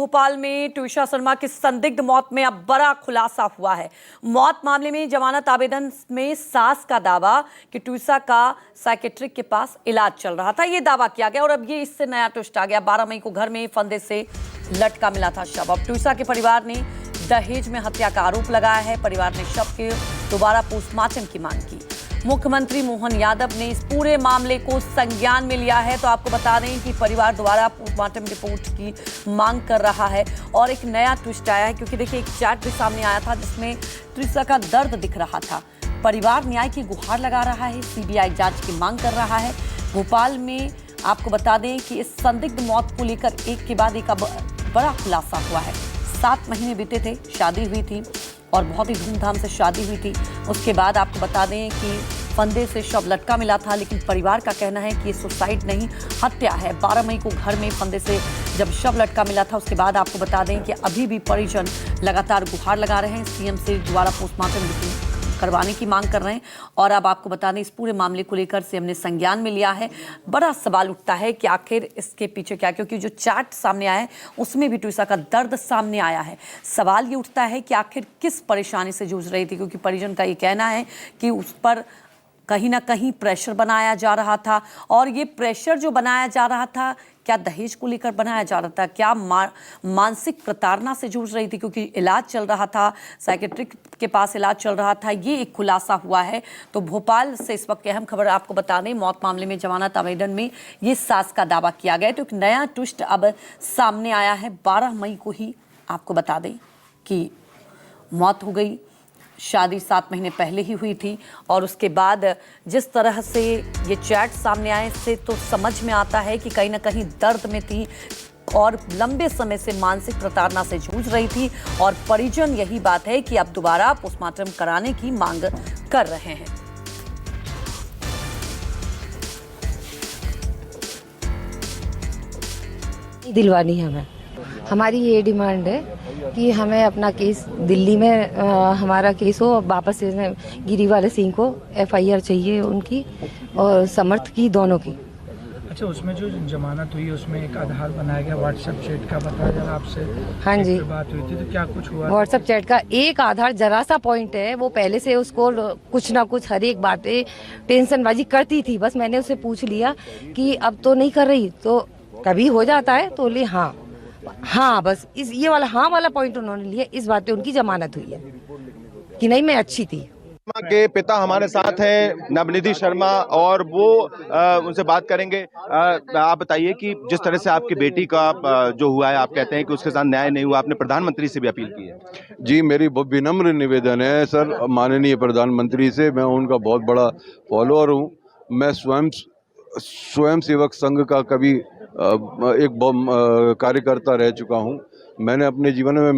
भोपाल में ट्विशा शर्मा की संदिग्ध मौत में अब बड़ा खुलासा हुआ है। मौत मामले में जमानत आवेदन में सास का दावा कि ट्विशा का साइकेट्रिक के पास इलाज चल रहा था, ये दावा किया गया और अब ये इससे नया ट्विस्ट आ गया। 12 मई को घर में फंदे से लटका मिला था शव। अब ट्विशा के परिवार ने दहेज में हत्या का आरोप लगाया है। परिवार ने शव के दोबारा पोस्टमार्टम की मांग की। मुख्यमंत्री मोहन यादव ने इस पूरे मामले को संज्ञान में लिया है। तो आपको बता दें कि परिवार दोबारा पोस्टमार्टम रिपोर्ट की मांग कर रहा है और एक नया ट्विस्ट आया है, क्योंकि देखिए एक चैट भी सामने आया था जिसमें ट्विशा का दर्द दिख रहा था। परिवार न्याय की गुहार लगा रहा है, सीबीआई जांच की मांग कर रहा है। भोपाल में आपको बता दें कि इस संदिग्ध मौत को लेकर एक के बाद एक बड़ा खुलासा हुआ है। 7 महीने बीते थे, शादी हुई थी और बहुत ही धूमधाम से शादी हुई थी। उसके बाद आपको बता दें कि फंदे से शव लटका मिला था, लेकिन परिवार का कहना है कि ये सुसाइड नहीं, हत्या है। 12 मई को घर में फंदे से जब शव लटका मिला था, उसके बाद आपको बता दें कि अभी भी परिजन लगातार गुहार लगा रहे हैं, सीएम से दोबारा पोस्टमार्टम करवाने की मांग कर रहे हैं। और अब आपको बता दें इस पूरे मामले को लेकर सीएम ने संज्ञान में लिया है। बड़ा सवाल उठता है कि आखिर इसके पीछे क्या, क्योंकि जो चैट सामने आया है उसमें भी ट्विशा का दर्द सामने आया है। सवाल ये उठता है कि आखिर किस परेशानी से जूझ रही थी, क्योंकि परिजन का ये कहना है कि उस पर कहीं ना कहीं प्रेशर बनाया जा रहा था। और ये प्रेशर जो बनाया जा रहा था, क्या दहेज को लेकर बनाया जा रहा था, क्या मानसिक प्रताड़ना से जूझ रही थी, क्योंकि इलाज चल रहा था, साइकेट्रिक के पास इलाज चल रहा था, ये एक खुलासा हुआ है। तो भोपाल से इस वक्त की अहम खबर आपको बता दें, मौत मामले में जमानत आवेदन में ये सास का दावा किया गया है। तो एक नया ट्विस्ट अब सामने आया है। 12 मई को ही आपको बता दें कि मौत हो गई। शादी 7 महीने पहले ही हुई थी और उसके बाद जिस तरह से ये चैट सामने आए से तो समझ में आता है कि कहीं ना कहीं दर्द में थी और लंबे समय से मानसिक प्रताड़ना से जूझ रही थी। और परिजन यही बात है कि अब दोबारा पोस्टमार्टम कराने की मांग कर रहे हैं। दिलवानी है हमारी ये डिमांड है कि हमें अपना केस दिल्ली में हमारा केस हो, वापस से गिरीवाला सिंह को एफआईआर चाहिए उनकी और समर्थ की, दोनों की। अच्छा, उसमें जो जमानत हुई उसमें एक आधार बनाया गया व्हाट्सएप चैट का, बताया जरा आपसे। हाँ जी, बात हुई थी तो क्या कुछ हुआ? व्हाट्सएप चैट का एक आधार जरा सा पॉइंट है, वो पहले से उसको कुछ ना कुछ हर एक बातें टेंशनबाजी करती थी। बस मैंने उससे पूछ लिया कि अब तो नहीं कर रही, तो कभी हो जाता है तो बोली हाँ बस इस ये वाला पॉइंट उन्होंने लिया। इस बात पे उनकी जमानत हुई है कि नहीं मैं अच्छी थी। के पिता हमारे साथ हैं नवनिधि शर्मा और वो उनसे बात करेंगे। आप बताइए कि जिस तरह से आपकी बेटी का जो हुआ है, आप कहते हैं कि उसके साथ न्याय नहीं हुआ, आपने प्रधानमंत्री से भी अपील की है। जी, मेरी विनम्र निवेदन है सर माननीय प्रधानमंत्री से, मैं उनका बहुत बड़ा फॉलोअर हूँ। मैं स्वयं सेवक संघ का कभी एक कार्यकर्ता रह चुका हूँ। मैंने अपने जीवन में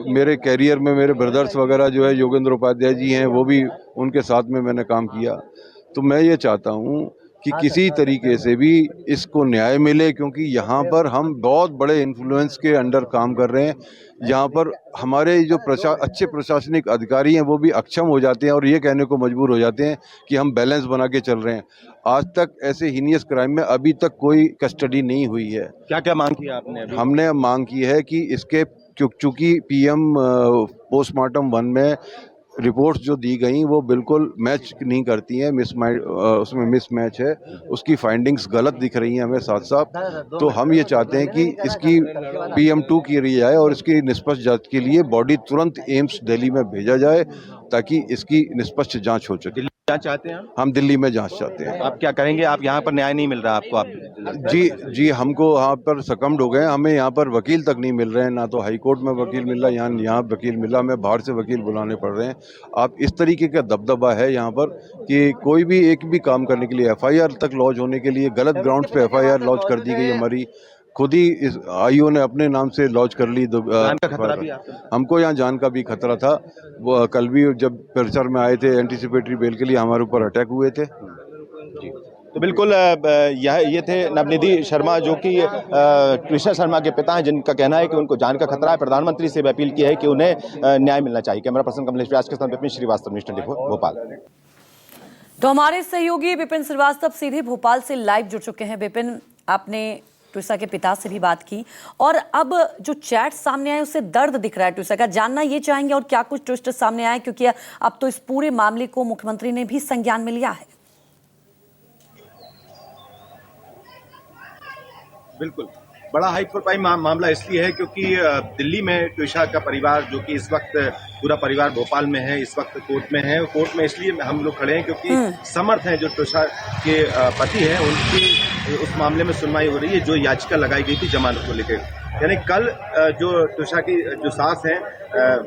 मेरे कैरियर में मेरे ब्रदर्स वगैरह जो है योगेंद्र उपाध्याय जी हैं, वो भी उनके साथ में मैंने काम किया। तो मैं ये चाहता हूँ कि किसी तरीके से भी इसको न्याय मिले, क्योंकि यहाँ पर हम बहुत बड़े इन्फ्लुएंस के अंडर काम कर रहे हैं। यहाँ पर हमारे जो अच्छे प्रशासनिक अधिकारी हैं वो भी अक्षम हो जाते हैं और ये कहने को मजबूर हो जाते हैं कि हम बैलेंस बना के चल रहे हैं। आज तक ऐसे हीनियस क्राइम में अभी तक कोई कस्टडी नहीं हुई है। क्या क्या मांग की आपने अभी? हमने मांग की है कि इसके चूंकि पीएम पोस्टमार्टम 1 में रिपोर्ट्स जो दी गई वो बिल्कुल मैच नहीं करती हैं, उसमें मिसमैच है, उसकी फाइंडिंग्स गलत दिख रही हैं हमें साथ साथ। तो हम ये चाहते हैं कि इसकी PM2 की जाए और इसकी निष्पक्ष जांच के लिए बॉडी तुरंत एम्स दिल्ली में भेजा जाए ताकि इसकी निष्पक्ष जांच हो सके। क्या चाहते हैं हम दिल्ली में जांच चाहते हैं। आप क्या करेंगे? आप यहाँ पर न्याय नहीं मिल रहा आपको? आप जी हमको यहाँ पर सकम्ड हो गए, हमें यहाँ पर वकील तक नहीं मिल रहे हैं, ना तो हाई कोर्ट में वकील मिल रहा है, यहाँ वकील मिला, हमें बाहर से वकील बुलाने पड़ रहे हैं। आप इस तरीके का दबदबा है यहाँ पर कि कोई भी एक भी काम करने के लिए FIR तक लॉन्च होने के लिए गलत ग्राउंड पे FIR लॉन्च कर दी गई। हमारी खुद ही इस आईओ ने अपने नाम से लॉन्च कर ली। हमको यहाँ जान का भी खतरा था। वो कल भी जब प्रचार में आए थे एंटीसिपेटरी बेल के लिए, हमारे ऊपर अटैक हुए थे। तो बिल्कुल ये थे नवनिधि शर्मा जो कि ट्विशा शर्मा के पिता हैं, जिनका कहना है कि उनको जान का खतरा है। प्रधानमंत्री से भी अपील की है कि उन्हें न्याय मिलना चाहिए। कैमरा पर्सन कमलेश व्यास के साथ विपिन श्रीवास्तव, न्यूज़ 24 भोपाल। तो हमारे सहयोगी विपिन श्रीवास्तव सीधे भोपाल से लाइव जुड़ चुके हैं। विपिन, आपने ट्विसा के पिता से भी बात की और अब जो चैट सामने आए उससे दर्द दिख रहा है ट्विसा का। जानना ये चाहेंगे और क्या कुछ ट्विस्ट सामने आए, क्योंकि अब तो इस पूरे मामले को मुख्यमंत्री ने भी संज्ञान में लिया है। बिल्कुल, बड़ा हाई प्रोफाइल मामला इसलिए है क्योंकि दिल्ली में ट्विसा का परिवार, जो कि इस वक्त पूरा परिवार भोपाल में है, इस वक्त कोर्ट में है। कोर्ट में इसलिए हम लोग खड़े हैं क्योंकि समर्थ हैं जो ट्विसा के पति हैं, उनकी उस मामले में सुनवाई हो रही है जो याचिका लगाई गई थी जमानत को लेकर। यानी कल जो ट्विसा की जो सास हैं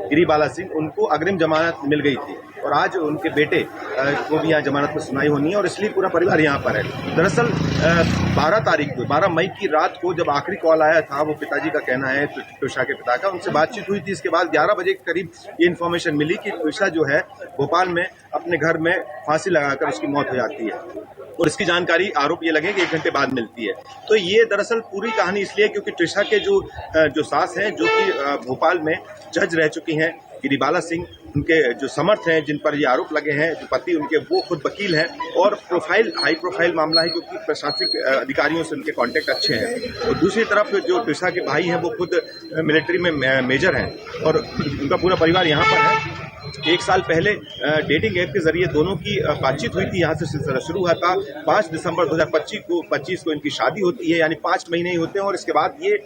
गिरिबाला सिंह, उनको अग्रिम जमानत मिल गई थी और आज उनके बेटे को भी यहाँ जमानत में सुनवाई होनी है और इसलिए पूरा परिवार यहाँ पर है। दरअसल 12 मई की रात को जब आखिरी कॉल आया था, वो पिताजी का कहना है, ट्विसा के पिता का, उनसे बातचीत हुई थी। इसके बाद 11 बजे के करीब ये इन्फॉर्मेशन मिली कि ट्विसा जो है भोपाल में अपने घर में फांसी लगाकर उसकी मौत हो जाती है और इसकी जानकारी आरोप ये लगे कि 1 घंटे बाद मिलती है। तो ये दरअसल पूरी कहानी इसलिए क्योंकि ट्विसा के जो सास हैं, जो कि भोपाल में जज रह चुकी हैं, गिरिबाला सिंह, उनके जो समर्थ हैं जिन पर ये आरोप लगे हैं, जो पति उनके, वो खुद वकील हैं और हाई प्रोफाइल मामला है क्योंकि प्रशासनिक अधिकारियों से उनके कांटेक्ट अच्छे हैं। और दूसरी तरफ जो ट्विसा के भाई हैं वो खुद मिलिट्री में मेजर हैं और उनका पूरा परिवार यहाँ पर है। 1 साल पहले डेटिंग ऐप के जरिए दोनों की बातचीत हुई थी, यहाँ से सिलसिला शुरू हुआ था। 5 दिसंबर 2025 को इनकी शादी होती है, यानी 5 महीने ही होते हैं और इसके बाद ये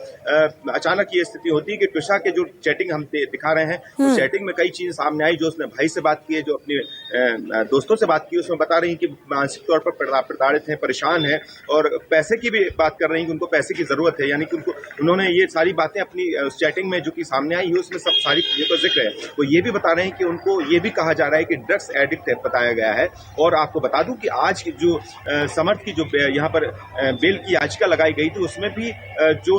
अचानक ये स्थिति होती है कि ट्विसा के जो चैटिंग हम दिखा रहे हैं, उस चैटिंग में कई चीजें सामने आई। जो उसने भाई से बात की है, जो अपने दोस्तों से बात की, उसमें बता रही कि मानसिक तौर पर प्रताड़ित हैं, परेशान हैं और पैसे की भी बात कर रही कि उनको पैसे की जरूरत है। यानी कि उन्होंने ये सारी बातें अपनी चैटिंग में जो कि सामने आई है, उसमें सब सारी चीजों का जिक्र है। वो ये भी बता रहे हैं कि उनको ये भी कहा जा रहा है कि ड्रग्स एडिक्ट बताया गया है। और आपको बता दूं कि आज की जो समर्थ की जो यहाँ पर बेल की याचिका लगाई गई थी, उसमें भी जो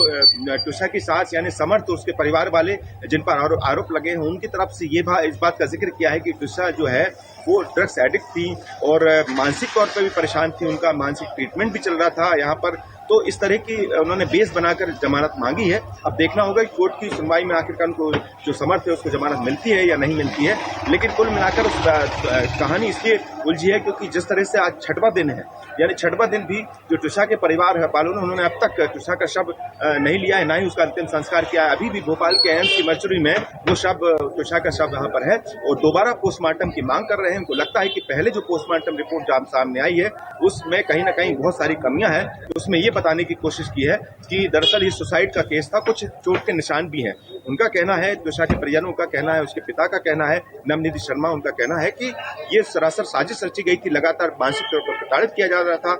ट्विसा की सास यानी समर्थ, उसके परिवार वाले जिन पर आरोप लगे हैं, उनकी तरफ से ये इस बात का जिक्र किया है कि ट्विसा जो है वो ड्रग्स एडिक्ट थी और मानसिक तौर पर भी परेशान थी, उनका मानसिक ट्रीटमेंट भी चल रहा था यहाँ पर। तो इस तरह की उन्होंने बेस बनाकर जमानत मांगी है। अब देखना होगा कि कोर्ट की सुनवाई में आखिरकार उनको जो समर्थ है उसको जमानत मिलती है या नहीं मिलती है। लेकिन कुल मिलाकर उस कहानी इसलिए उलझी है क्योंकि जिस तरह से आज 6वां दिन है, यानी 6वां दिन भी जो ट्विसा के परिवार वालों ने, उन्होंने अब तक ट्विसा का शव नहीं लिया है, ना ही उसका अंतिम संस्कार किया है। अभी भी भोपाल के एम्स की मर्चरी में वो ट्विसा का शव यहाँ पर है और दोबारा पोस्टमार्टम की मांग कर रहे हैं। उनको लगता है कि पहले जो पोस्टमार्टम रिपोर्ट जब सामने आई है उसमें कहीं ना कहीं बहुत सारी कमियां हैं। तो उसमें ये बताने की कोशिश की है कि दरअसल ये सुसाइड का केस था, कुछ चोट के निशान भी हैं। उनका कहना है, ट्विसा के परिजनों का कहना है, उसके पिता का कहना है, नवनिधि शर्मा, उनका कहना है कि ये सरासर साजिश रची गई थी। लगातार मानसिक तौर पर प्रताड़ित किया जा रहा था,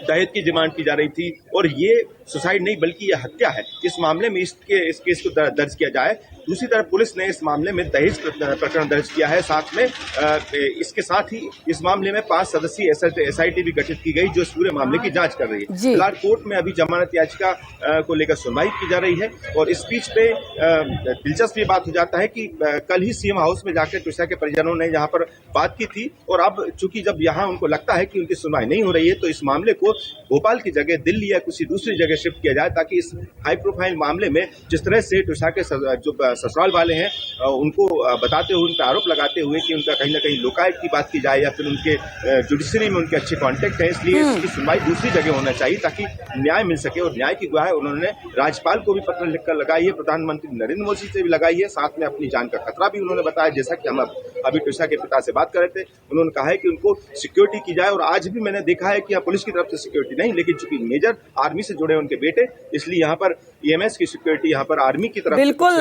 दहेज की डिमांड की जा रही थी और ये सुसाइड नहीं बल्कि ये हत्या है। इस मामले में इस केस को दर्ज किया जाए। दूसरी तरफ पुलिस ने इस मामले में दहेज प्रकरण दर्ज किया है। साथ में इसके साथ ही इस मामले में 5 सदस्यीय SIT भी गठित की गई जो इस पूरे मामले की जांच कर रही है। फिलहाल कोर्ट में अभी जमानत याचिका को लेकर सुनवाई की जा रही है और इस बीच पे दिलचस्प ये बात हो जाता है कि कल ही CM हाउस में जाकर ट्विसा के परिजनों ने यहाँ पर बात की थी और अब चूंकि जब यहाँ उनको लगता है कि उनकी सुनवाई नहीं हो रही है, तो इस मामले को भोपाल की जगह दिल्ली या किसी दूसरी जगह शिफ्ट किया जाए, ताकि इस हाई प्रोफाइल मामले में जिस तरह से ट्विसा के जो ससुराल वाले हैं उनको बताते हुए, उन पर आरोप लगाते हुए कि उनका कहीं ना कहीं लोकायुक्त की बात की जाए या फिर उनके जुडिशरी में उनके अच्छे कॉन्टेक्ट हैं, इसलिए इसकी सुनवाई दूसरी जगह होना चाहिए ताकि न्याय मिल सके। और न्याय की गुहार उन्होंने राज्यपाल को भी पत्र लिखकर लगाई है, प्रधानमंत्री नरेंद्र मोदी से भी लगाई है, साथ में अपनी जान का खतरा भी उन्होंने बताया। जैसा कि हम अभी ट्विसा के पिता से बात कर रहे थे, उन्होंने कहा है कि उनको सिक्योरिटी की जाए और आज भी मैंने देखा है कि यहाँ पुलिस की तरफ से सिक्योरिटी नहीं, लेकिन चूंकि मेजर आर्मी से जुड़े उनके बेटे, इसलिए यहाँ पर EMS की सिक्योरिटी यहाँ पर आर्मी की तरफ बिल्कुल